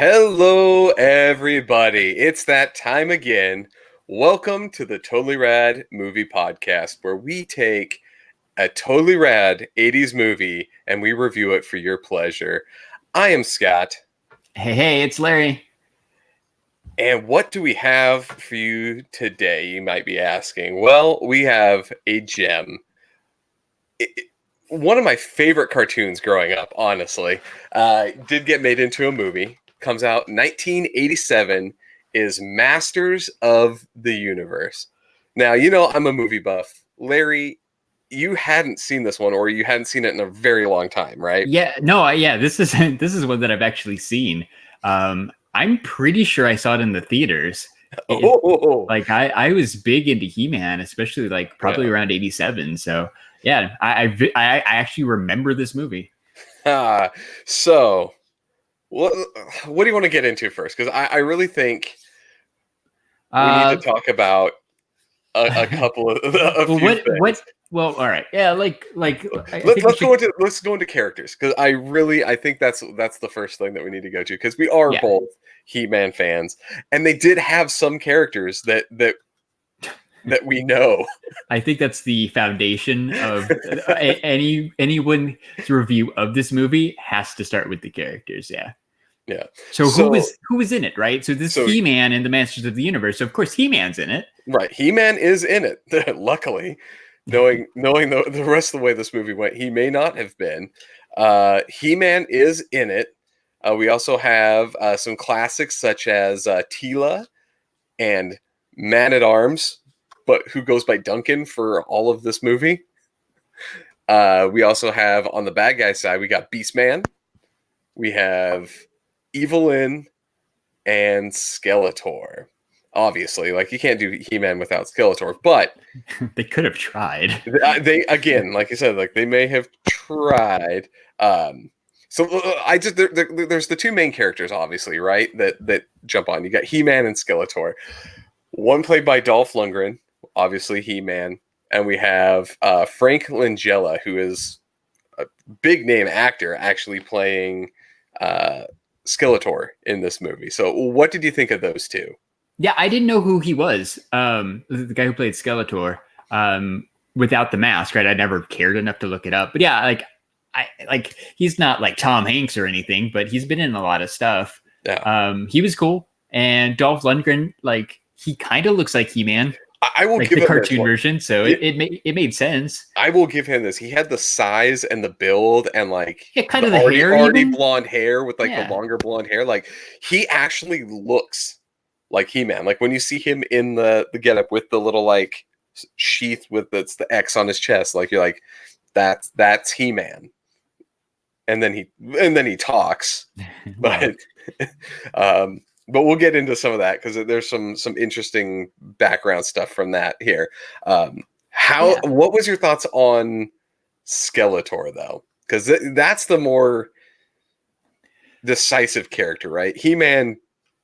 Hello, everybody. It's that time again. Welcome to the Totally Rad Movie Podcast, where we take a totally rad 80s movie and we review it for your pleasure. I am Scott. Hey, it's Larry. And what do we have for you today, you might be asking? Well, we have a gem. One of my favorite cartoons growing up, honestly, did get made into a movie. Comes out 1987, is Masters of the Universe. Now, I'm a movie buff. Larry, you hadn't seen this one, or you hadn't seen it in a very long time, right? Yeah, this is one that I've actually seen. I'm pretty sure I saw it in the theaters. I was big into He-Man, especially probably around 87. So yeah, I actually remember this movie. So what do you want to get into first? Because I really think we need to talk about a couple of few things. Well, all right, yeah, let's go into characters, because I think that's the first thing that we need to go to, because we are both He-Man fans, and they did have some characters that we know. I think that's the foundation of anyone's review of this movie has to start with the characters. Yeah. So who was in it, right? So He-Man and the Masters of the Universe. So of course He-Man's in it. Right. He-Man is in it. Luckily, knowing the rest of the way this movie went, he may not have been. He-Man is in it. We also have some classics such as Teela and Man-at-Arms, but who goes by Duncan for all of this movie. We also have, on the bad guy side, we got Beastman. We have Evelyn and Skeletor. Obviously, you can't do He-Man without Skeletor, but they could have tried. They again, like you said, they may have tried. So there's the two main characters, obviously, right? That jump on. You got He-Man and Skeletor. One played by Dolph Lundgren, obviously He-Man, and we have Frank Langella, who is a big name actor, actually playing Skeletor in this movie. So what did you think of those two? Yeah, I didn't know who he was. The guy who played Skeletor, without the mask, right? I never cared enough to look it up. But yeah, he's not like Tom Hanks or anything, but he's been in a lot of stuff. Yeah. He was cool. And Dolph Lundgren, he kind of looks like He-Man. I will give the cartoon version, so it made sense. I will give him this. He had the size and the build, and kind of the hair, already blonde hair with the longer blonde hair. He actually looks like He-Man. When you see him in the getup with the little sheath with the X on his chest, you're like, that's He-Man. And then he talks, but we'll get into some of that, because there's some interesting background stuff from that here. What was your thoughts on Skeletor, though? Because that's the more decisive character, right? He-Man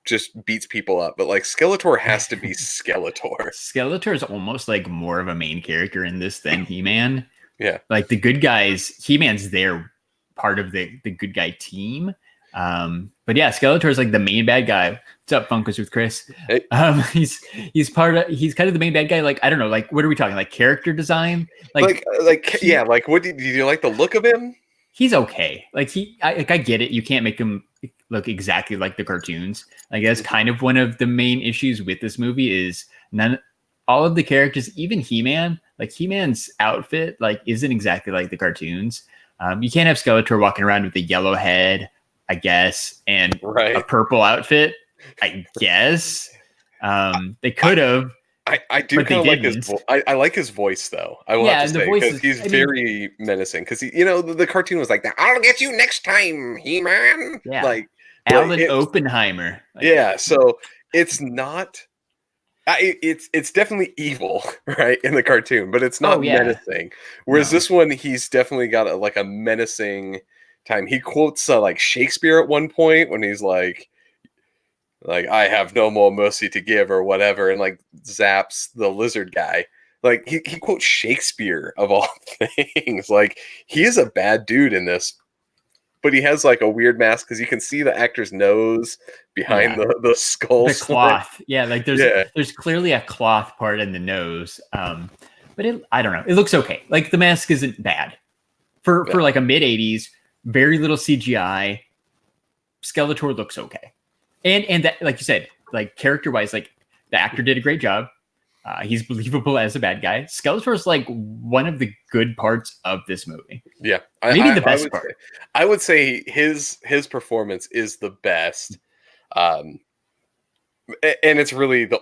just beats people up, but Skeletor has to be Skeletor. Skeletor is almost more of a main character in this than He-Man. Yeah. The good guys, He-Man's there, part of the good guy team. But yeah, Skeletor is the main bad guy. What's up, Funkos with Chris? Hey. He's kind of the main bad guy. I don't know, what are we talking? Character design? What did you like the look of him? He's okay. I get it. You can't make him look exactly like the cartoons. I guess kind of one of the main issues with this movie is all of the characters, even He-Man, He-Man's outfit, isn't exactly like the cartoons. You can't have Skeletor walking around with a yellow head, I guess, and a purple outfit, I guess. They could have. I do kind of like his voice. I like his voice, though. I will have to say, because he's very menacing. Because the cartoon was that. I'll get you next time, He-Man. Yeah, Alan Oppenheimer. So it's not. It's definitely evil, right, in the cartoon, but it's not menacing. Whereas this one, he's definitely got a menacing time. He quotes Shakespeare at one point when he's like I have no more mercy to give, or whatever, and zaps the lizard guy. He quotes Shakespeare of all things. He is a bad dude in this. but he has like a weird mask because you can see the actor's nose behind the skull. The cloth. Yeah, like Yeah. there's clearly a cloth part in the nose. But I don't know. It looks okay. Like the mask isn't bad. For like a mid 80s, very little CGI. Skeletor looks okay. And that, like you said, like character wise, like the actor did a great job. He's believable as a bad guy. Skeletor is like one of the good parts of this movie. Yeah, maybe the best part. I would say his performance is the best, and it's really like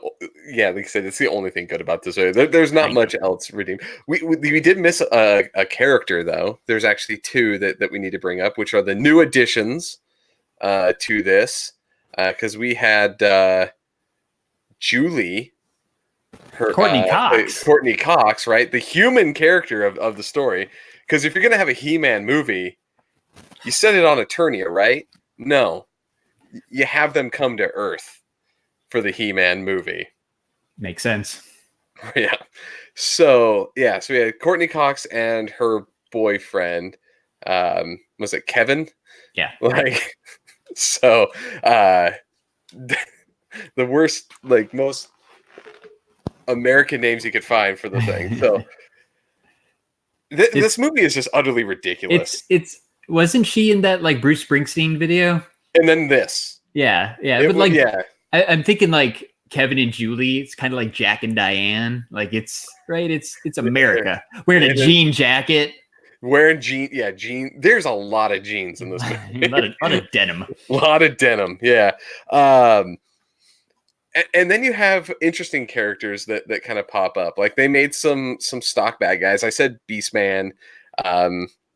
I said, it's the only thing good about this movie. There's not much else redeemed. We did miss a character though. There's actually two that we need to bring up, which are the new additions to this, because we had Julie. Courtney Cox. Courtney Cox, right? The human character of the story. Because if you're going to have a He-Man movie, you set it on Eternia, right? No. You have them come to Earth for the He-Man movie. Makes sense. Yeah. So we had Courtney Cox and her boyfriend. Was it Kevin? Yeah. Like, so the worst, like most American names you could find for the thing. So this movie is just utterly ridiculous. It's wasn't she in that like Bruce Springsteen video? And then this. Yeah. But like, I'm thinking like Kevin and Julie. It's kind of like Jack and Diane. Like it's right. It's America wearing a jean jacket. Wearing jean. There's a lot of jeans in this movie. a lot of denim. A lot of denim. Yeah. And then you have interesting characters that kind of pop up. Like they made some stock bad guys. I said Beastman.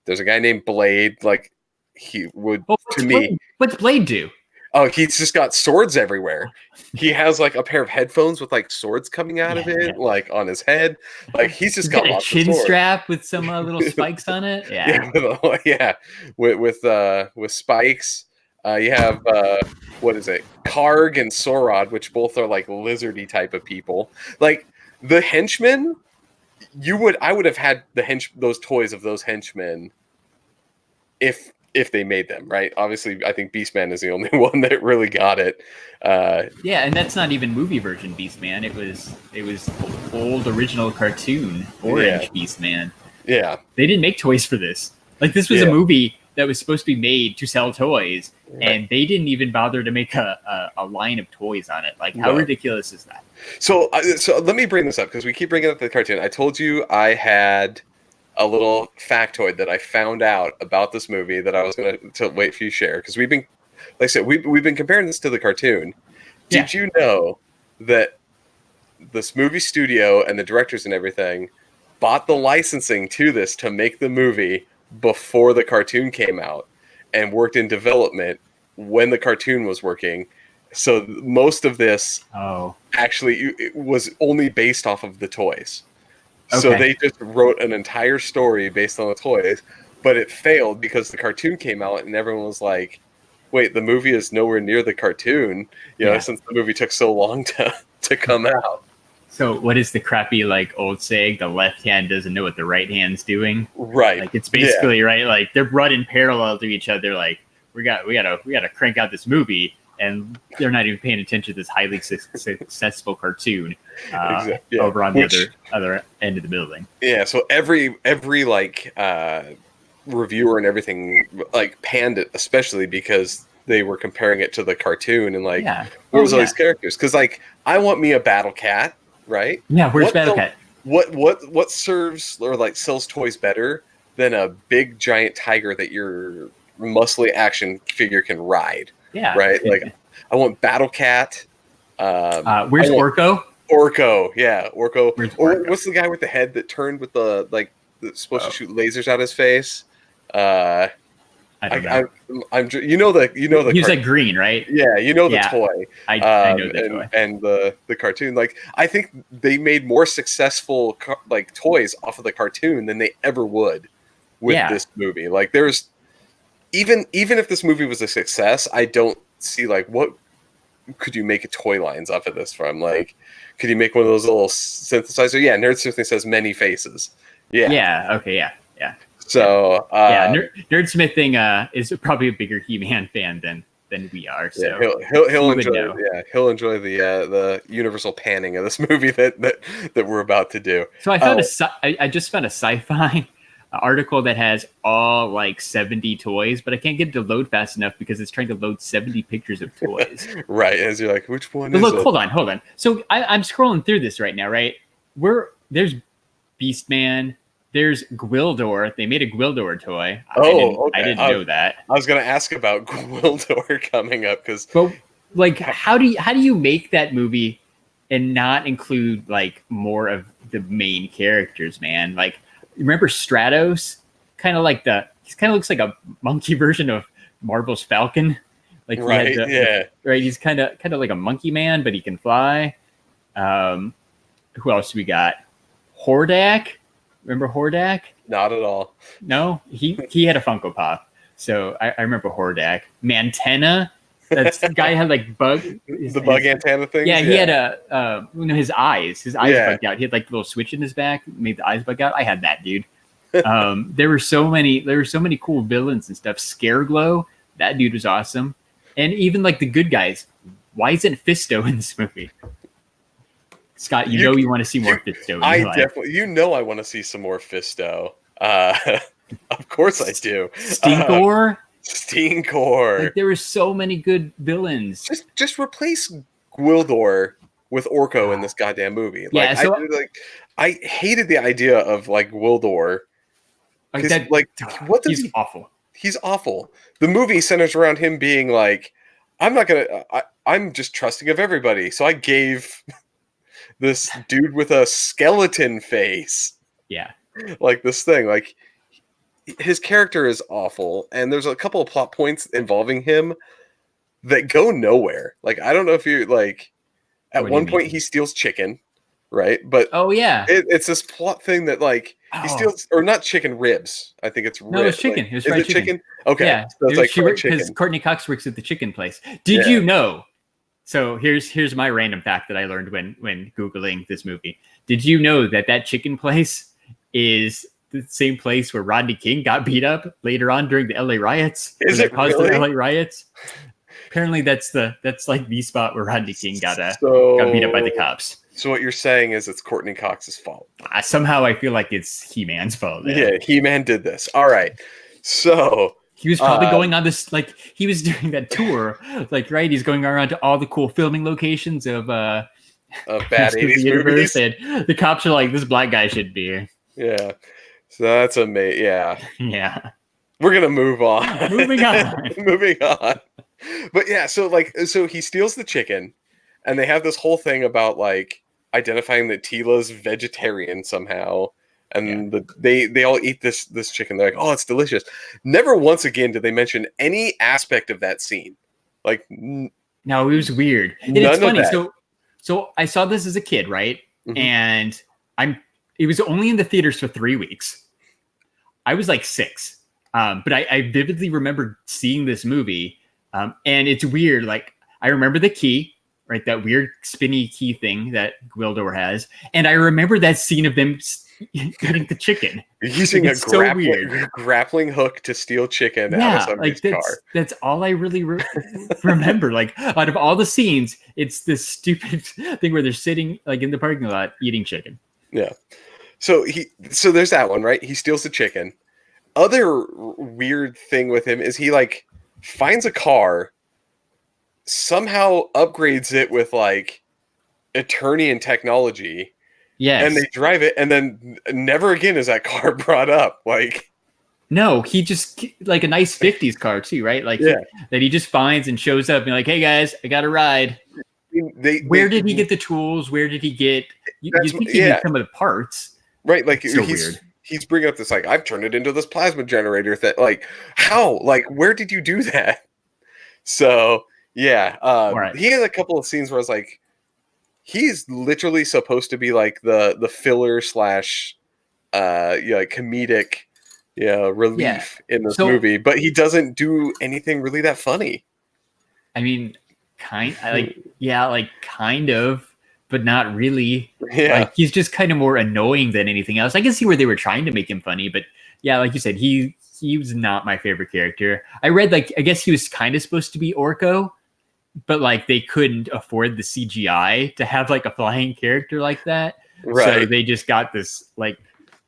There's a guy named Blade. Like he would me. What's Blade do? Oh, he's just got swords everywhere. He has like a pair of headphones with like swords coming out of it, like on his head. Like he's just got a chin strap with some little spikes on it. Yeah, with spikes. You have what is it? Karg and Sorod, which both are like lizardy type of people. Like the henchmen, I would have had those toys of those henchmen if they made them, right? Obviously, I think Beastman is the only one that really got it. And that's not even movie version Beastman. It was old original cartoon orange Beastman. Yeah, they didn't make toys for this. Like this was a movie that was supposed to be made to sell toys, and they didn't even bother to make a line of toys on it. Like, how ridiculous is that? So let me bring this up because we keep bringing up the cartoon. I told you I had a little factoid that I found out about this movie that I was going to wait for you to share, because we've been, like I said, we've been comparing this to the cartoon. Did you know that this movie studio and the directors and everything bought the licensing to this to make the movie before the cartoon came out and worked in development when the cartoon was working? So most of this actually it was only based off of the toys. Okay. So they just wrote an entire story based on the toys, but it failed because the cartoon came out and everyone was like, wait, the movie is nowhere near the cartoon, you know, since the movie took so long to come out. So what is the crappy like old saying? The left hand doesn't know what the right hand's doing. Right. Like it's basically right. Like they're running parallel to each other. Like we gotta crank out this movie, and they're not even paying attention to this highly successful cartoon over on the other end of the building. Yeah. So every like reviewer and everything like panned it, especially because they were comparing it to the cartoon and like what was all these characters? Because like I want me a Battle Cat. Right? Yeah, where's Battle Cat? What serves or like sells toys better than a big giant tiger that your muscly action figure can ride? Yeah. Right? Like I want Battle Cat. Where's Orko? Orko, yeah. Orko. Or what's the guy with the head that turned with the like that's supposed to shoot lasers out his face? I don't know. You know the he was like green, right? Yeah, you know the toy. I know the toy. And the cartoon. Like I think they made more successful like toys off of the cartoon than they ever would with this movie. Like there's even if this movie was a success, I don't see like what could you make a toy lines off of this from? Like could you make one of those little synthesizer? Yeah, Nerd Smithing says many faces. Yeah. Yeah, okay, yeah. So Nerdsmithing is probably a bigger He-Man fan than we are. So he'll would enjoy know. he'll enjoy the universal panning of this movie that we're about to do. So I just found a sci-fi article that has all like 70 toys, but I can't get it to load fast enough because it's trying to load 70 pictures of toys. Right, as you're like, which one but is look, it? hold on. So I'm scrolling through this right now, right? There's Beastman, there's Gwildor. They made a Gwildor toy. I didn't know that. I was going to ask about Gwildor coming up but like, how do you make that movie and not include like more of the main characters, man? Like, remember Stratos? He kind of looks like a monkey version of Marvel's Falcon. Like, right, right. He's kind of like a monkey man, but he can fly. Who else we got? Hordak. Remember Hordak? Not at all. No, he had a Funko Pop, so I remember Hordak. Mantenna. That's the guy had like bug. Bug antenna thing. Yeah, he had his eyes. His eyes bugged out. He had like a little switch in his back, made the eyes bug out. I had that, dude. There were so many cool villains and stuff. Scareglow, that dude was awesome, and even like the good guys. Why isn't Fisto in this movie? Scott, you want to see more Fisto. I definitely, I want to see some more Fisto. Of course I do. Stinkor. Stinkor. Like, there were so many good villains. Just replace Gwildor with Orko in this goddamn movie. Like, yeah, I hated the idea of like Gwildor. He's awful. He's awful. The movie centers around him being like, I'm just trusting of everybody. So I gave this dude with a skeleton face. Yeah. Like this thing. Like, his character is awful. And there's a couple of plot points involving him that go nowhere. Like, I don't know if you like, at one point he steals chicken, right? But oh yeah, it's this plot thing that like he steals, or not chicken, ribs. I think it's ribs. No, it's chicken. Like, it was fried chicken. Okay. Yeah, so it's like because Courtney Cox works at the chicken place. Did you know? So here's my random fact that I learned when Googling this movie. Did you know that chicken place is the same place where Rodney King got beat up later on during the LA riots? Is it caused really? the LA riots? Apparently that's like the spot where Rodney King got beat up by the cops. So what you're saying is it's Courtney Cox's fault. Somehow I feel like it's He-Man's fault. Yeah, He-Man did this. All right. So he was probably going on this, like, he was doing that tour, like, right? He's going around to all the cool filming locations of bad 80s movies. And the cops are like, this black guy should be here. Yeah. So that's amazing. Yeah. Yeah. We're going to move on. Moving on. Moving on. But yeah, so he steals the chicken, and they have this whole thing about like identifying that Tila's vegetarian somehow. And they all eat this chicken. They're like, oh, it's delicious. Never once again did they mention any aspect of that scene. Like, no, it was weird. And it's funny. So I saw this as a kid, right? Mm-hmm. And it was only in the theaters for 3 weeks. I was like 6. But I vividly remember seeing this movie. And it's weird. Like, I remember the key, right? That weird spinny key thing that Gwildor has. And I remember that scene of them getting the chicken. Using a grappling hook to steal chicken out of somebody's car. That's all I really remember. Like, out of all the scenes, it's this stupid thing where they're sitting like in the parking lot eating chicken. Yeah. So there's that one, right? He steals the chicken. Other weird thing with him is he like finds a car, somehow upgrades it with like Eternian technology. Yes. And they drive it, and then never again is that car brought up. Like, no, he just like a nice 50s car too, right? Like, that he just finds and shows up and like, hey guys, I got a ride. Where did he get the tools? Where did he get? You think he needs some of the parts, right? Like, so weird. He's bringing up this like, I've turned it into this plasma generator thing. Like, how? Like, where did you do that? So yeah, right. He had a couple of scenes where I was like, he's literally supposed to be like the filler / comedic relief in this movie, but he doesn't do anything really that funny. I mean, kind of, but not really. Yeah. Like, he's just kind of more annoying than anything else. I can see where they were trying to make him funny, but yeah, like you said, he was not my favorite character. I read like I guess he was kind of supposed to be Orko, but like they couldn't afford the CGI to have like a flying character like that. So Right. they just got this like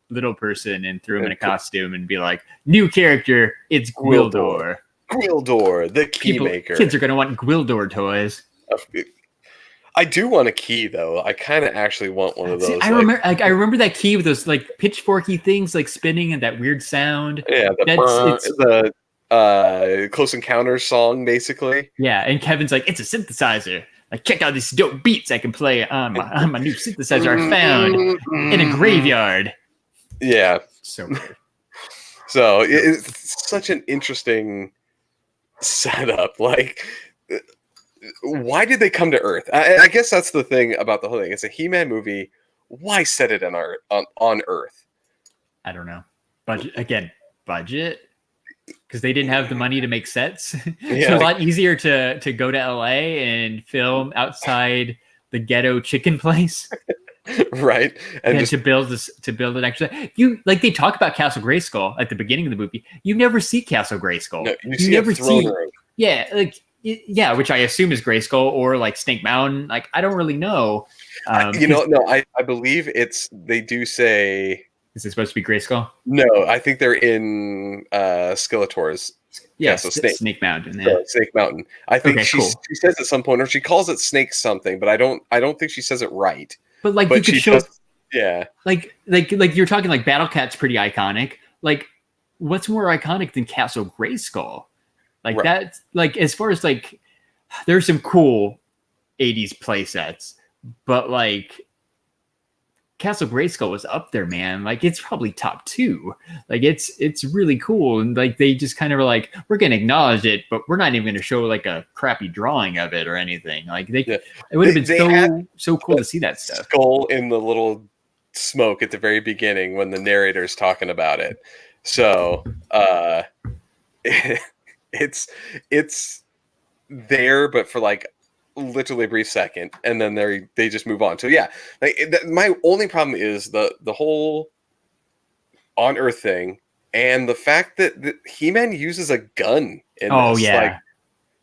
little person and threw him in a And costume and be like, new character, it's Gwildor. Gwildor. Gwildor, the keymaker. Kids are gonna want Gwildor toys. I do want a key though. I kind of actually want one of those. See, I remember that key with those like pitchforky things like spinning and that weird sound. Yeah, the Close Encounters song, basically. Yeah, and Kevin's like, it's a synthesizer. Like, check out these dope beats I can play on my new synthesizer I found in a graveyard. Yeah. So weird. So it's such an interesting setup. Like, why did they come to Earth? I guess that's the thing about the whole thing. It's a He-Man movie. Why set it on Earth? I don't know. Budget. Because they didn't have the money to make sets. Yeah. So a lot easier to go to LA and film outside the ghetto chicken place. Right. And to build an extra, you like they talk about Castle Grayskull at the beginning of the movie. You never see Castle Grayskull. No, you never see room. Yeah, like yeah, which I assume is Grayskull or like Snake Mountain. Like I don't really know. I believe they do say. Is it supposed to be Grayskull? No, I think they're in Skeletor's Castle Snake Mountain. Yeah. Snake Mountain. I think she says at some point, or she calls it Snake something, but I don't think she says it right. But like you could show, yeah, like you're talking like Battle Cat's pretty iconic. Like, what's more iconic than Castle Grayskull? Like that's like as far as like, there's some cool '80s play sets, but like Castle Grayskull was up there, man. Like it's probably top 2. Like it's really cool, and like they just kind of were like, we're gonna acknowledge it, but we're not even gonna show like a crappy drawing of it or anything. Like it would have been so cool to see that stuff. Skull in the little smoke at the very beginning when the narrator's talking about it. So it's there, but for like literally a brief second, and then they just move on. So yeah, like my only problem is the whole on Earth thing, and the fact that He-Man uses a gun in this. Yeah, like,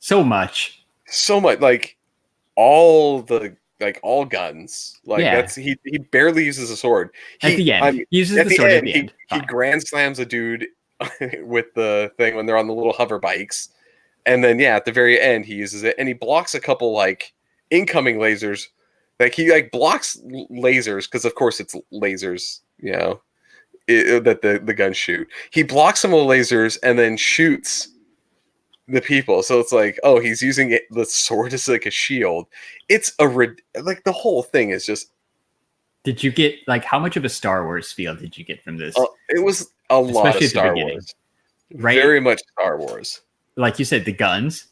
so much like all guns. Like that's he barely uses a sword. At the end, he uses the sword at the end. He grand slams a dude with the thing when they're on the little hover bikes. And then, at the very end, he uses it, and he blocks a couple like incoming lasers. Like he like blocks lasers because, of course, it's lasers. That the guns shoot. He blocks some of the lasers and then shoots the people. So it's like, oh, he's using the sword as like a shield. It's like the whole thing is just. Did you get like how much of a Star Wars feel did you get from this? It was a lot of Star Wars, right? Very much Star Wars. Like you said, the guns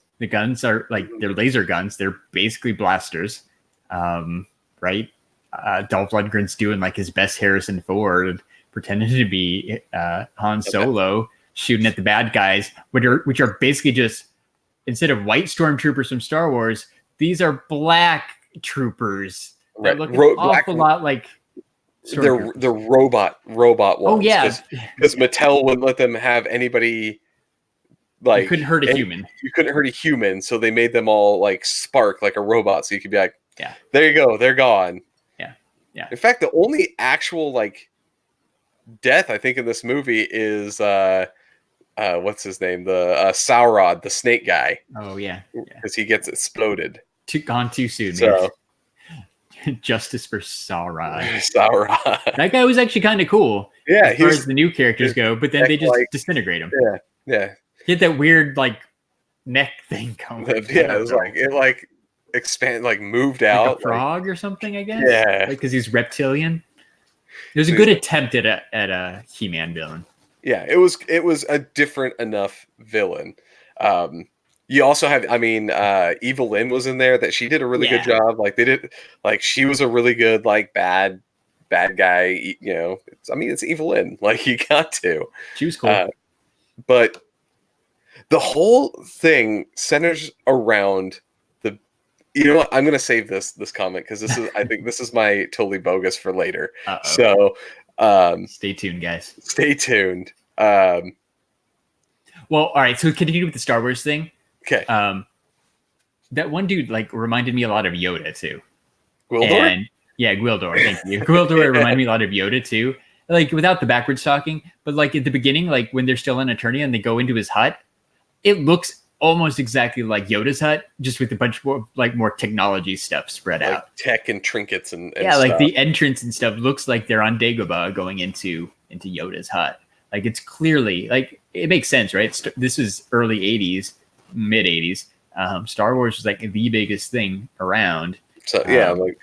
are like they're laser guns. They're basically blasters, right? Dolph Lundgren's doing like his best Harrison Ford, pretending to be Han Solo, shooting at the bad guys, which are basically just instead of white stormtroopers from Star Wars, these are black troopers. That look an awful lot like. They're robot ones. Oh yeah, because Mattel wouldn't let them have anybody. Like you couldn't hurt a human. You couldn't hurt a human, so they made them all like spark like a robot, so you could be like, yeah, there you go, they're gone. Yeah. In fact, the only actual like death I think in this movie is what's his name, the Saurod, the snake guy. Oh yeah, because he gets exploded. Gone too soon. So justice for Saurod. That guy was actually kind of cool. Yeah, as far as the new characters go, but then they just disintegrate him. Yeah. He had that weird like neck thing going. Yeah, it like expand, like moved like out, a frog or something. I guess. Yeah, because he's reptilian. It was a good attempt at a He-Man villain. Yeah, it was a different enough villain. You also have, Evil Lynn was in there. That she did a really good job. Like they did, like she was a really good like bad guy. It's Evil Lynn. Like you got to. She was cool, but. The whole thing centers around the. I'm going to save this comment because I think this is my totally bogus for later. Uh-oh. So, stay tuned, guys. Stay tuned. Well, all right. So continue with the Star Wars thing. Okay. That one dude like reminded me a lot of Yoda too. Gwildor? And yeah, Gwildor. Thank you. Gwildor reminded me a lot of Yoda too. Like without the backwards talking, but like at the beginning, like when they're still in Eternia and they go into his hut, it looks almost exactly like Yoda's hut, just with a bunch more more technology stuff spread like out. Tech and trinkets and yeah, stuff. like the entrance and stuff looks like they're on Dagobah going into Yoda's hut. Like it's clearly like it makes sense, right? This is early '80s, mid '80s. Star Wars was like the biggest thing around. So yeah, like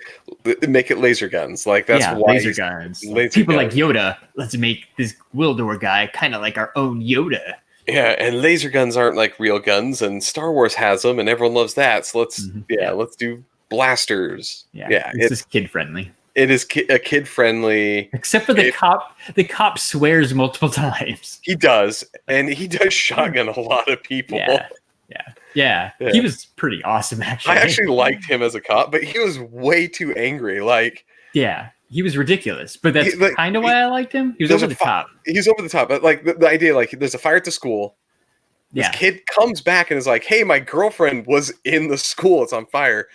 make it laser guns. Like that's why laser guns. People like Yoda. Let's make this Gwildor guy kind of like our own Yoda. Yeah, and laser guns aren't like real guns, and Star Wars has them, and everyone loves that. So let's let's do blasters. Yeah, it's just kid friendly. It is a kid friendly, except for the cop. The cop swears multiple times. He does, and he does shotgun a lot of people. Yeah. He was pretty awesome, actually. I actually liked him as a cop, but he was way too angry. Like, yeah, he was ridiculous. But that's kind of why I liked him. He was over the top. He's over the top. But like the idea, like there's a fire at the school. This kid comes back and is like, "Hey, my girlfriend was in the school. It's on fire."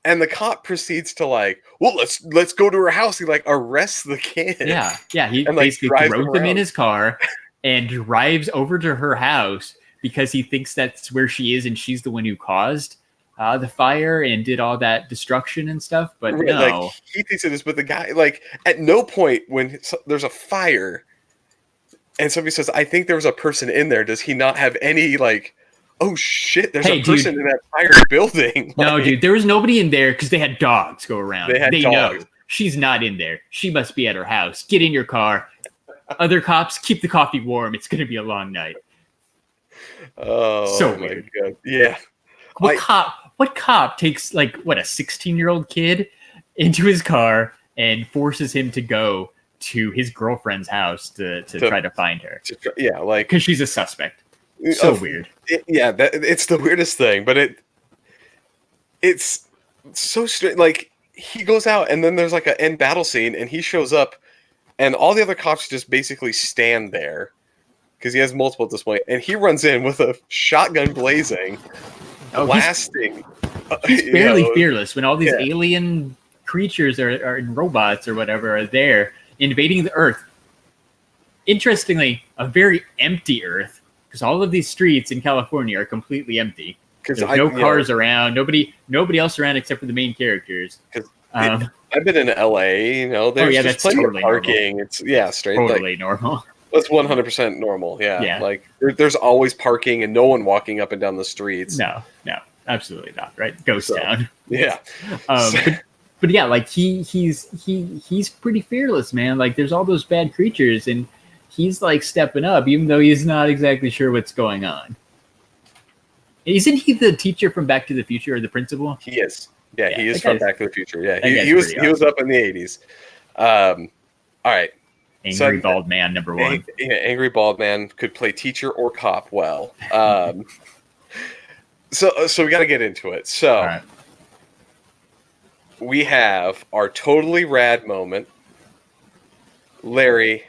And the cop proceeds to like, well, let's go to her house. He like arrests the kid. Yeah. He and, basically throws him in his car and drives over to her house because he thinks that's where she is and she's the one who caused the fire and did all that destruction and stuff. But no, like, he thinks it is. But the guy, like, at no point when there's a fire and somebody says, "I think there was a person in there," does he not have any like? Oh shit, there's a person in that fire building. No, dude, there was nobody in there because they had dogs go around. They dogs. Know she's not in there. She must be at her house. Get in your car. Other cops, keep the coffee warm. It's going to be a long night. Oh, so weird. My God. Yeah. What cop takes like a 16-year-old kid into his car and forces him to go to his girlfriend's house to try to find her? Like because she's a suspect. So weird. It's the weirdest thing, but it's so strange. Like he goes out and then there's like an end battle scene and he shows up and all the other cops just basically stand there because he has multiple at this point, and he runs in with a shotgun blazing, blasting. He's fairly fearless when all these alien creatures are robots or whatever are there invading the Earth. Interestingly, a very empty Earth. Because all of these streets in California are completely empty. There's no cars around. Nobody else around except for the main characters. I've been in LA. There's just plenty of parking. Normal. It's straight. Totally normal. That's 100% normal. Yeah. Like there's always parking and no one walking up and down the streets. No, absolutely not. Right, ghost town. Yeah. But yeah, like he's pretty fearless, man. Like there's all those bad creatures and he's like stepping up, even though he's not exactly sure what's going on. Isn't he the teacher from Back to the Future or the principal? He is. Yeah, he is from Back to the Future. Yeah, he was up in the 80s. All right. Angry bald man, number one. Angry bald man could play teacher or cop well. So we got to get into it. So we have our totally rad moment. Larry,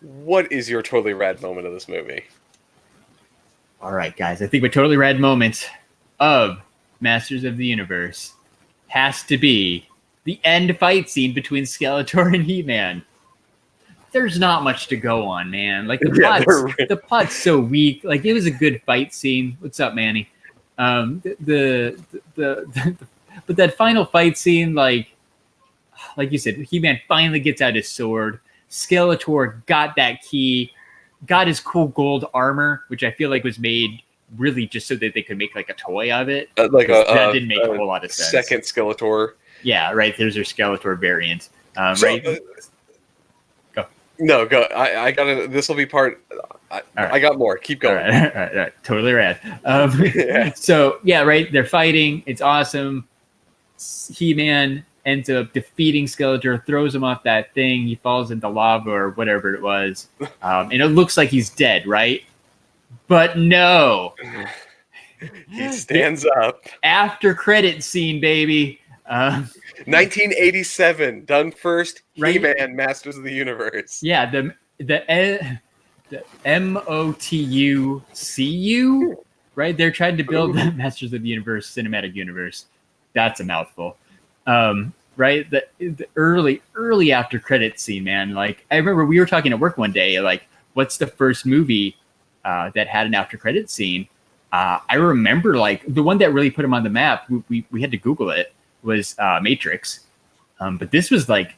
what is your totally rad moment of this movie? All right, guys. I think my totally rad moment of Masters of the Universe has to be the end fight scene between Skeletor and He-Man. There's not much to go on, man. Like the plot's so weak. Like it was a good fight scene. What's up, Manny? But that final fight scene, like you said, He-Man finally gets out his sword. Skeletor got that key, got his cool gold armor, which I feel like was made really just so that they could make like a toy of it. That didn't make a whole lot of sense. Second Skeletor. Yeah, right. There's their Skeletor variant. Right. Go. No, go. I got it. This will be part. I got more. Keep going. All right. Totally rad. So yeah, right. They're fighting. It's awesome. He-Man ends up defeating Skeletor, throws him off that thing. He falls into lava or whatever it was. And it looks like he's dead, right? But no. He stands up. After credit scene, baby. 1987, done first. Right? He-Man, Masters of the Universe. Yeah, the MOTUCU, right? They're trying to build the Masters of the Universe cinematic universe. That's a mouthful. Right? The early after credits scene, man. Like, I remember we were talking at work one day, like, what's the first movie that had an after credits scene? I remember, like, the one that really put him on the map, we had to Google it, was Matrix. But this was like,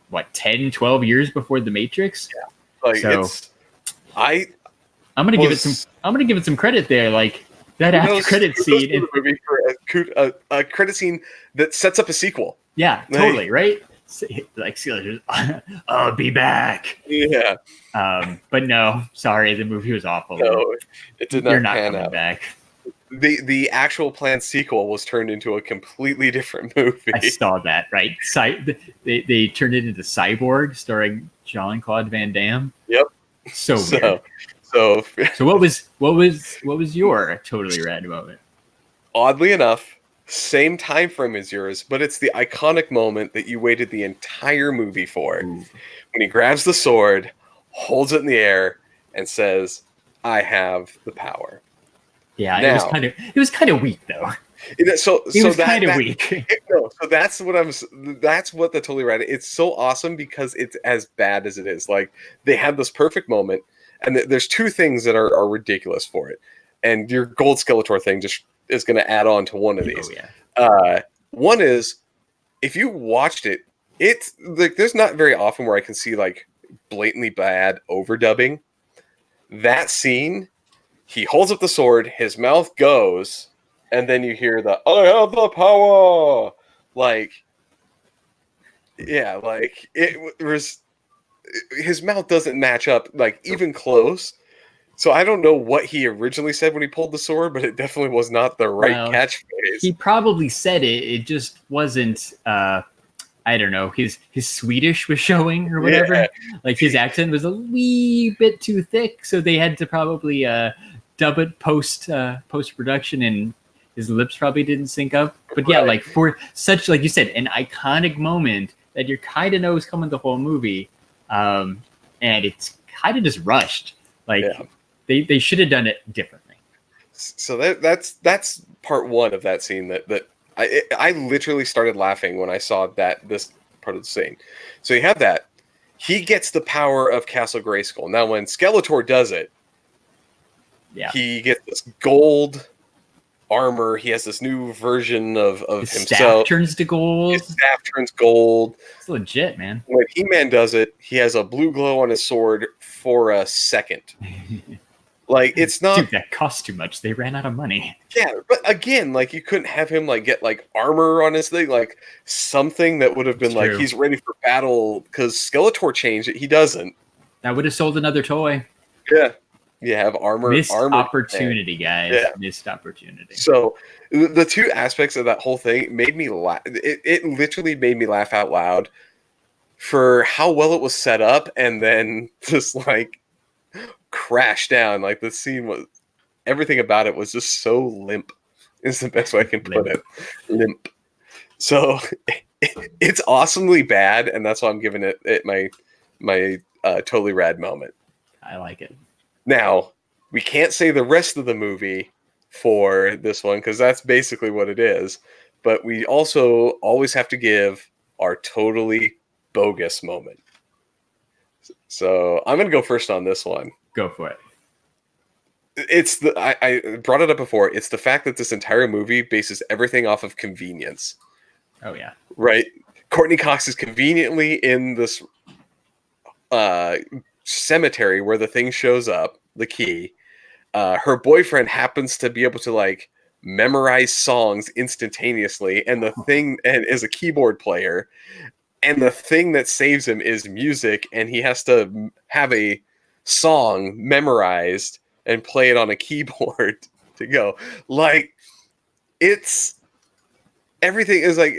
what, 10, 12 years before the Matrix? Yeah. Like, so I'm gonna give it some credit there. Like, that after credit scene movie for a credit scene that sets up a sequel. Yeah, totally, right? Like, I'll be back. Yeah. But no, sorry, the movie was awful. No, it did not. You're not pan coming out. back. The actual planned sequel was turned into a completely different movie. I saw that, right? They turned it into Cyborg, starring Jean-Claude Van Damme. Yep. So weird. So what was your totally rad moment? Oddly enough, same time frame as yours, but it's the iconic moment that you waited the entire movie for. Ooh. When he grabs the sword, holds it in the air, and says, "I have the power." Yeah, now, it was kind of weak though. So it was kind of weak. No, so that's what the totally right. It's so awesome because it's as bad as it is. Like, they had this perfect moment, and there's two things that are ridiculous for it, and your gold Skeletor thing just is going to add on to one of these. Oh, yeah. One is, if you watched it, it's like, there's not very often where I can see like blatantly bad overdubbing. That scene, he holds up the sword, his mouth goes, and then you hear the "I have the power." Like, yeah, like it was. His mouth doesn't match up, like, even close. So I don't know what he originally said when he pulled the sword, but it definitely was not the right catchphrase. He probably said it. It just wasn't. I don't know. His Swedish was showing or whatever. Yeah. Like, his accent was a wee bit too thick, so they had to probably dub it post production, and his lips probably didn't sync up. But yeah, like, for such, like you said, an iconic moment that you kind of know is coming the whole movie, and it's kind of just rushed. Like, they should have done it differently. So that's part one of that scene that I literally started laughing when I saw this part of the scene. So you have that. He gets the power of Castle Grayskull. Now, when Skeletor does it, he gets this gold armor. He has this new version of his himself. Staff turns to gold. His staff turns gold. It's legit, man. When He-Man does it, he has a blue glow on his sword for a second. Like, it's not... Dude, that costs too much. They ran out of money. Yeah, but again, like, you couldn't have him, like, get, like, armor on his thing, like, something that would have been, like, he's ready for battle, because Skeletor changed it. He doesn't. That would have sold another toy. Yeah. You have armor. Missed opportunity, guys. Yeah. Missed opportunity. So, the two aspects of that whole thing made me laugh. It literally made me laugh out loud for how well it was set up, and then just, like, crash down. Like, the scene was, everything about it was just so limp. Is the best way I can put it. Limp. So it's awesomely bad, and that's why I'm giving it my totally rad moment. I like it. Now, we can't say the rest of the movie for this one, because that's basically what it is. But we also always have to give our totally bogus moment. So I'm going to go first on this one. Go for it. It's I brought it up before. It's the fact that this entire movie bases everything off of convenience. Oh, yeah. Right? Courtney Cox is conveniently in this cemetery where the thing shows up, the key. Her boyfriend happens to be able to, like, memorize songs instantaneously, and the thing is a keyboard player, and the thing that saves him is music, and he has to have a song memorized and play it on a keyboard to go. Like, it's everything is like,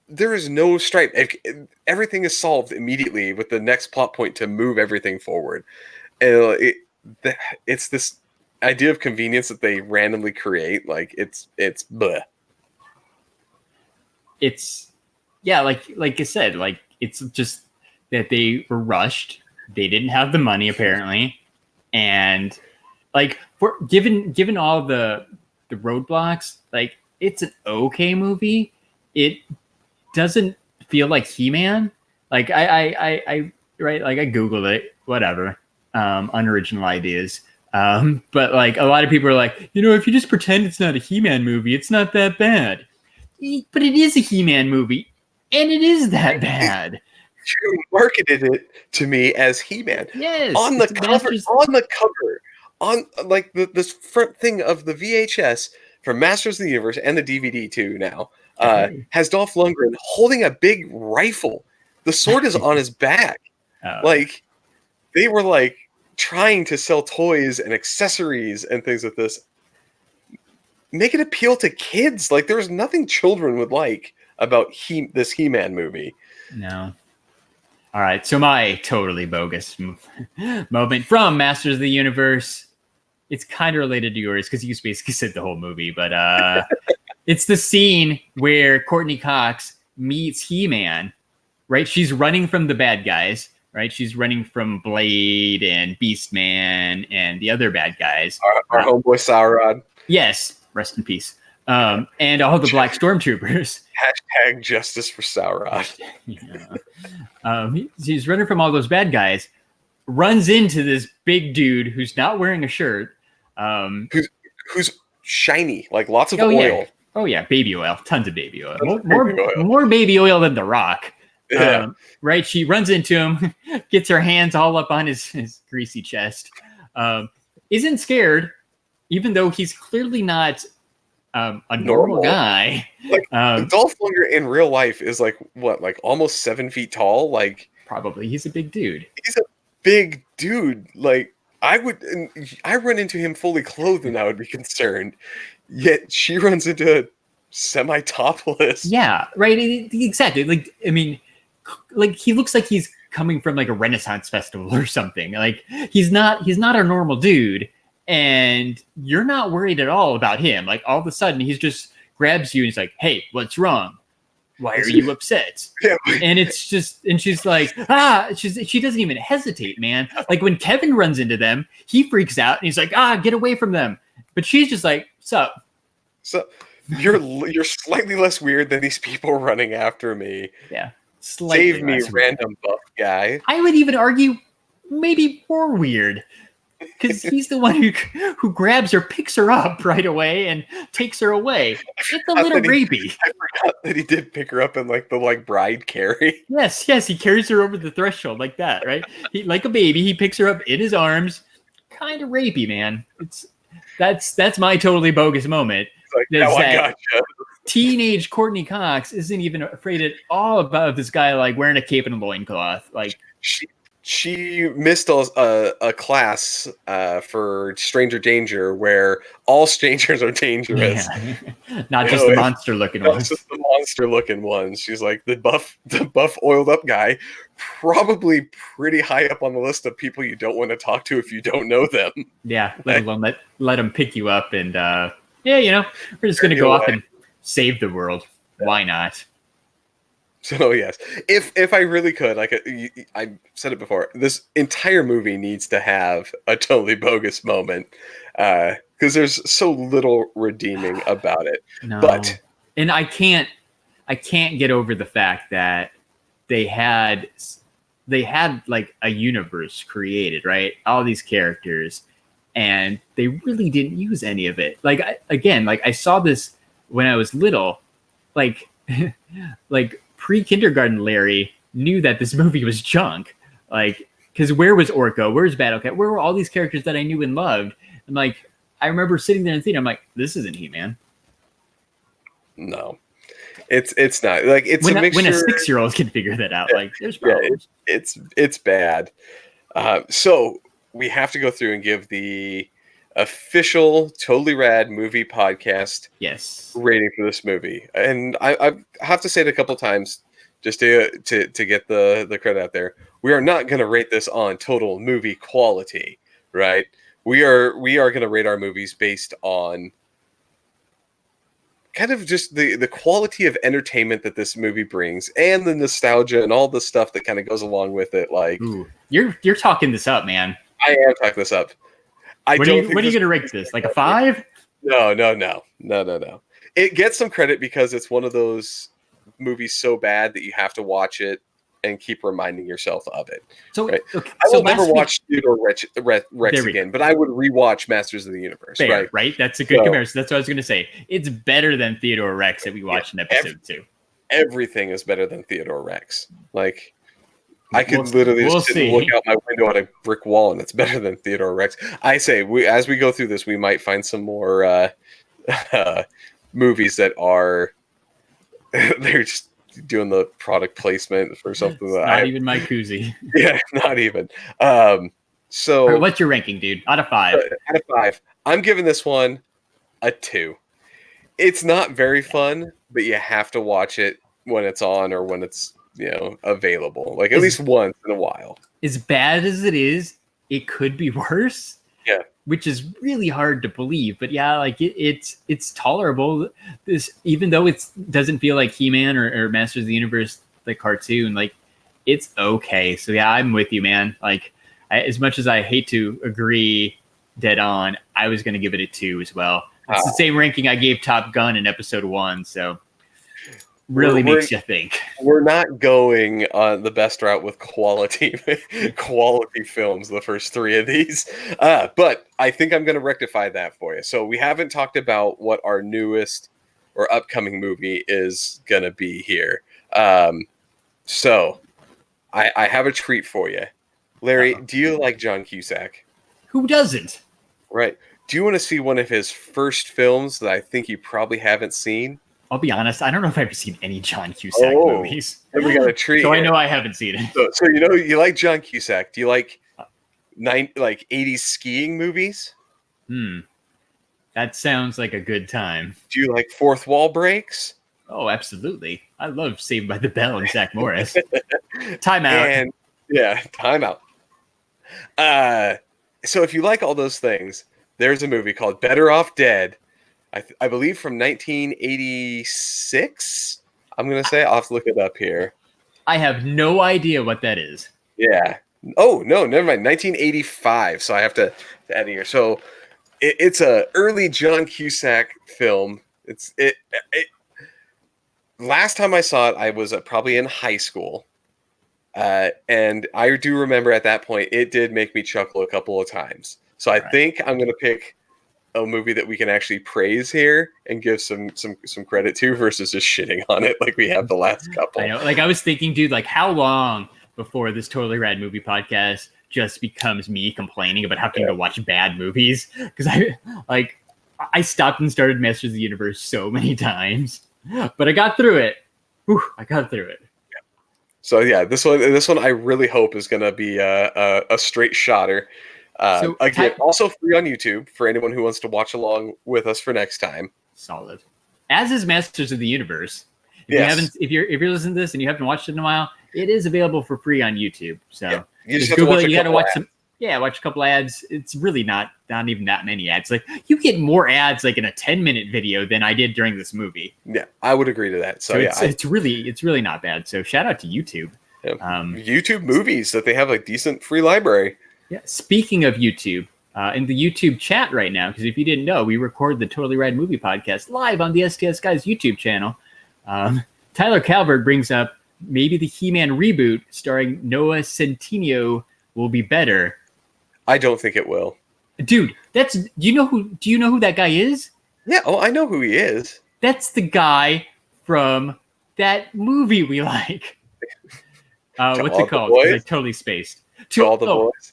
there is no stripe. Everything is solved immediately with the next plot point to move everything forward. And it's this idea of convenience that they randomly create. Like, it's bleh. It's, yeah, like I said, like, it's just that they were rushed. They didn't have the money apparently, and like for given all the roadblocks, like it's an okay movie. It doesn't feel like He-Man. Like I right, like I googled it, whatever, unoriginal ideas. But like a lot of people are like, if you just pretend it's not a He-Man movie, it's not that bad. But it is a He-Man movie, and it is that bad. You marketed it to me as He-Man. Yes, On the cover, on like this front thing of the VHS for Masters of the Universe and the DVD too now, has Dolph Lundgren holding a big rifle. The sword is on his back. Like they were like trying to sell toys and accessories and things with this. Make it appeal to kids. Like there was nothing children would like about this He-Man movie. No. All right, so my totally bogus moment from Masters of the Universe, it's kind of related to yours because you basically said the whole movie, but it's the scene where Courtney Cox meets He-Man, right? She's running from the bad guys, right? She's running from Blade and Beastman and the other bad guys. Our homeboy Sauron. Yes, rest in peace. And all the Black Stormtroopers. Hashtag justice for Sauron. He's running from all those bad guys, runs into this big dude who's not wearing a shirt. Who's shiny, like lots of oil. Yeah. Oh, yeah, baby oil. Tons of baby oil. More baby oil than The Rock. Yeah. Right? She runs into him, gets her hands all up on his greasy chest, isn't scared, even though he's clearly not a normal guy. Like Dolph Lundgren in real life is like what, like almost 7 feet tall. Like probably he's a big dude. He's a big dude. Like I run into him fully clothed and I would be concerned. Yet she runs into semi-topless. Yeah, right. Exactly. Like I mean, like he looks like he's coming from like a Renaissance festival or something. Like he's not a normal dude. And you're not worried at all about him. Like all of a sudden he just grabs you and he's like, "Hey, what's wrong? Why are you upset?" Yeah. And it's just, and she's like, she doesn't even hesitate, man. Like when Kevin runs into them, he freaks out and he's like, "Get away from them." But she's just like, "Sup?" So you're slightly less weird than these people running after me. Yeah. Save me, random buff guy. I would even argue maybe more weird. Because he's the one who grabs her, picks her up right away, and takes her away. It's a little rapey. I forgot that he did pick her up in like the bride carry. Yes, he carries her over the threshold like that, right? He, like a baby, he picks her up in his arms. Kind of rapey, man. That's my totally bogus moment. Like, now I gotcha. Teenage Courtney Cox isn't even afraid at all about this guy like wearing a cape and a loincloth. Like She missed a class for Stranger Danger where all strangers are dangerous. Yeah. Not just the monster-looking ones. Just the monster-looking ones. She's like the buff, oiled-up guy, probably pretty high up on the list of people you don't want to talk to if you don't know them. Yeah, let alone let them pick you up and we're just gonna go off and save the world. Why not? So yes, if I really could, like I said it before, this entire movie needs to have a totally bogus moment because there's so little redeeming about it. No. But and I can't get over the fact that they had like a universe created, right? All these characters, and they really didn't use any of it. Like I saw this when I was little, like pre-kindergarten Larry knew that this movie was junk. Like, because where was Orko? Where's Battle Cat? Where were all these characters that I knew and loved? And like, I remember sitting there in the theater, I'm like, this isn't He-Man. No, it's not. Like it's when a mixture. When a 6-year-old can figure that out, like there's problems. Yeah, it's bad. So we have to go through and give the official Totally Rad movie podcast rating for this movie, and I have to say it a couple times just to get the credit out there. We are not going to rate this on total movie quality, right? We are going to rate our movies based on kind of just the quality of entertainment that this movie brings and the nostalgia and all the stuff that kind of goes along with it. Like, You're talking this up, man. I am talking this up. What are you going to rate this? Like a 5? No. It gets some credit because it's one of those movies so bad that you have to watch it and keep reminding yourself of it. So, right? okay, I will so never watch Theodore Rex There we again, but I would rewatch Masters of the Universe. Fair, right? right? That's a good comparison. That's what I was going to say. It's better than Theodore Rex that we watched in episode 2. Everything is better than Theodore Rex. Like, I could literally we'll just sit and look out my window at a brick wall, and it's better than Theodore Rex. I say, as we go through this, we might find some more movies that are they're just doing the product placement for something that not even my koozie. Yeah, not even. So, right, what's your ranking, dude? Out of 5. Out of 5, I'm giving this one a 2. It's not very fun, but you have to watch it when it's on or when it's available, like at least once in a while. As bad as it is, it could be worse. Yeah, which is really hard to believe, but yeah, like it's tolerable. This, even though it doesn't feel like He-Man or Masters of the Universe, the cartoon, like it's okay. So yeah, I'm with you, man. Like as much as I hate to agree dead on, I was going to give it a 2 as well. It's the same ranking I gave Top Gun in episode 1. So really makes you think. We're not going on the best route with quality films, the first 3 of these. But I think I'm going to rectify that for you. So we haven't talked about what our newest or upcoming movie is going to be here. So I have a treat for you. Larry, do you like John Cusack? Who doesn't? Right. Do you want to see one of his first films that I think you probably haven't seen? I'll be honest, I don't know if I've seen any John Cusack movies. Then we got a treat. So I know I haven't seen it. So you like John Cusack. Do you like 80s skiing movies? That sounds like a good time. Do you like fourth wall breaks? Oh, absolutely. I love Saved by the Bell and Zach Morris. Time out. Time out. So if you like all those things, there's a movie called Better Off Dead. I believe from 1986. I'm going to say. I'll have to look it up here. I have no idea what that is. Yeah. Oh, no, never mind. 1985. So I have to add here. So it's a early John Cusack film. Last time I saw it, I was probably in high school. And I do remember at that point, it did make me chuckle a couple of times. So I think I'm going to pick a movie that we can actually praise here and give some credit to versus just shitting on it like we have the last couple. I know. Like I was thinking, dude, like how long before this Totally Rad Movie podcast just becomes me complaining about having to watch bad movies? Because I stopped and started Masters of the Universe so many times, but I got through it. I got through it. Yeah. So yeah, this one I really hope is going to be a straight shotter. Also free on YouTube for anyone who wants to watch along with us for next time. Solid. As is Masters of the Universe. If you're listening to this and you haven't watched it in a while, it is available for free on YouTube. So you just Google it. You got to watch watch a couple ads. It's really not even that many ads. Like you get more ads like in a 10-minute video than I did during this movie. Yeah, I would agree to that. So it's really not bad. So shout out to YouTube. Yeah. YouTube movies that they have a decent free library. Yeah. Speaking of YouTube, in the YouTube chat right now, because if you didn't know, we record the Totally Rad Movie podcast live on the STS Guys YouTube channel. Tyler Calvert brings up maybe the He-Man reboot starring Noah Centineo will be better. I don't think it will. Dude, do you know who that guy is? Yeah, I know who he is. That's the guy from that movie we like. What's it called? I totally spaced. To All the Boys.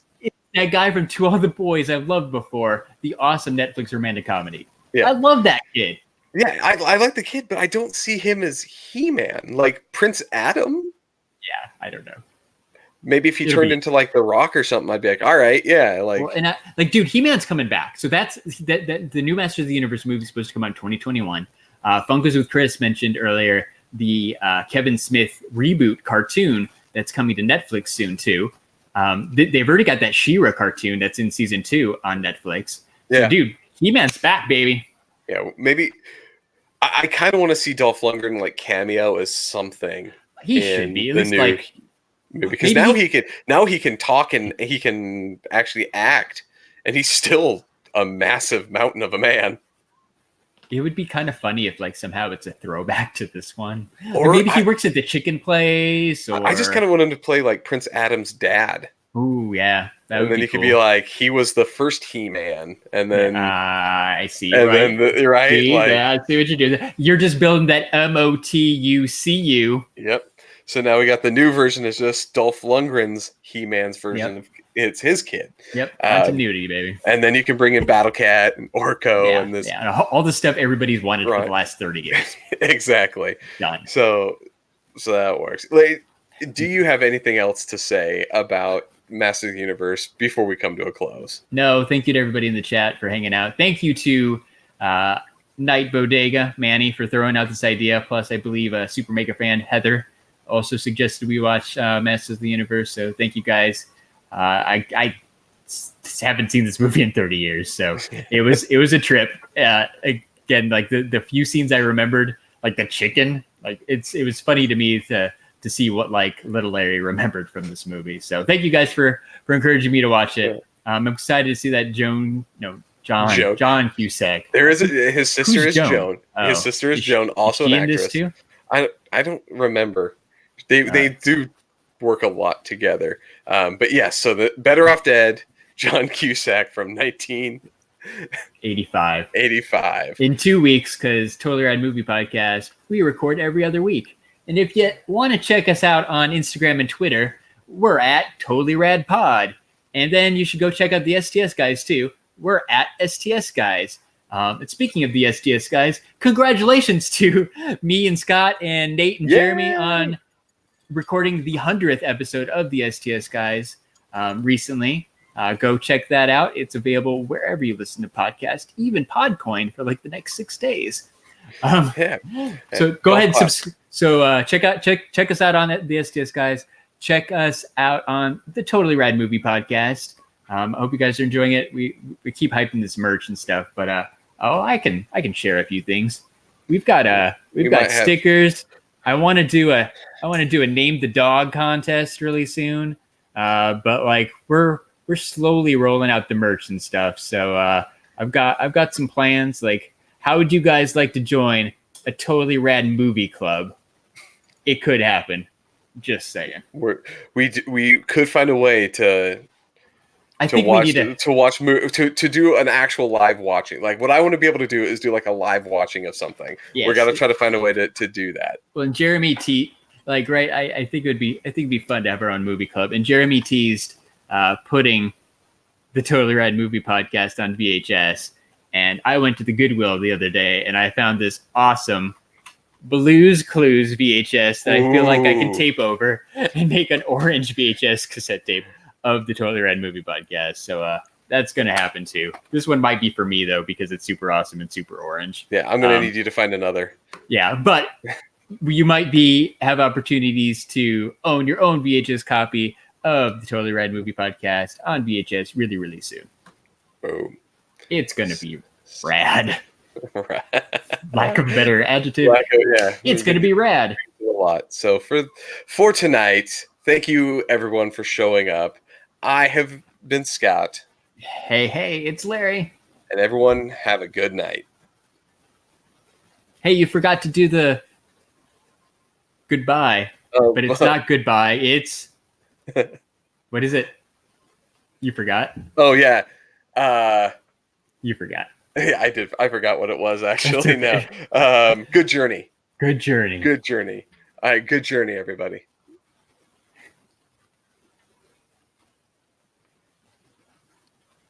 That guy from To All the Boys I've loved before, the awesome Netflix romantic comedy. Yeah. I love that kid. Yeah, I like the kid, but I don't see him as He-Man. Like Prince Adam? Yeah, I don't know. Maybe if he turned into like The Rock or something, I'd be like, all right, yeah. Dude, He-Man's coming back. So that's the new Masters of the Universe movie is supposed to come out in 2021. Funkos with Chris mentioned earlier the Kevin Smith reboot cartoon that's coming to Netflix soon too. They've already got that She-Ra cartoon that's in season 2 on Netflix. Yeah, so, dude, He-Man's back, baby. Yeah, maybe I kind of want to see Dolph Lundgren like cameo as something. He should be at least because now he can talk and he can actually act, and he's still a massive mountain of a man. It would be kind of funny if like somehow it's a throwback to this one, Or maybe he works at the chicken place. Or I just kind of want him to play like Prince Adam's dad. Ooh, yeah, that would and then be you cool. could be like, he was the first He-Man, and then I see, and right? then right, See, like, I see what you're doing. You're just building that MOTUCU. Yep. So now we got the new version is just Dolph Lundgren's He-Man's version of it's his kid. Yep, continuity, baby. And then you can bring in Battle Cat and Orko and this, and all the stuff everybody's wanted for the last 30 years. Exactly. Done. So that works. Like, do you have anything else to say about Masters of the Universe before we come to a close? No, thank you to everybody in the chat for hanging out. Thank you to Night Bodega, Manny, for throwing out this idea. Plus, I believe Super Mega fan Heather also suggested we watch Masters of the Universe. So thank you guys. I haven't seen this movie in 30 years, so it was a trip. Again, like the few scenes I remembered, like the chicken, like it was funny to me to see what like little Larry remembered from this movie. So thank you guys for encouraging me to watch it. I'm excited to see that John Cusack. There is his sister is Joan. Oh, his sister is Joan, also an actress. Too? I don't remember. They do work a lot together. But yes, so the Better Off Dead, John Cusack from 1985. In 2 weeks, because Totally Rad Movie Podcast, we record every other week. And if you want to check us out on Instagram and Twitter, we're at Totally Rad Pod. And then you should go check out the STS Guys too. We're at STS Guys. And speaking of the STS Guys, congratulations to me and Scott and Nate and Jeremy on recording the 100th episode of the STS Guys recently. Go check that out. It's available wherever you listen to podcasts, even Podcoin for like the next 6 days. So go ahead. Check us out on the STS Guys. Check us out on the Totally Rad Movie Podcast. I hope you guys are enjoying it. We keep hyping this merch and stuff, but I can share a few things. We've got stickers. I want to do a name the dog contest really soon. But like we're slowly rolling out the merch and stuff. So I've got some plans. Like, how would you guys like to join a Totally Rad movie club? It could happen. Just saying. We could find a way to do an actual live watching. Like, what I want to be able to do is do like a live watching of something. Yes. We're gonna try to find a way to do that. Well, and Jeremy I think it'd be fun to have our own movie club. And Jeremy teased putting the Totally Rad Movie Podcast on VHS. And I went to the Goodwill the other day and I found this awesome Blue's Clues VHS that I feel like I can tape over and make an orange VHS cassette tape of the Totally Rad Movie Podcast. So that's going to happen too. This one might be for me though, because it's super awesome and super orange. Yeah, I'm going to need you to find another. Yeah, but you might have opportunities to own your own VHS copy of the Totally Rad Movie Podcast on VHS really, really soon. Boom. It's going to be rad. Lack of a better adjective. It's going to be rad. A lot. So for tonight, thank you everyone for showing up. I have been Scott. Hey, it's Larry. And everyone have a good night. Hey, you forgot to do the goodbye, but it's not goodbye. It's what is it? You forgot? Oh yeah. You forgot. Yeah, I did. I forgot what it was actually. Okay. Now, good journey. Good journey. Good journey. All right. Good journey, everybody.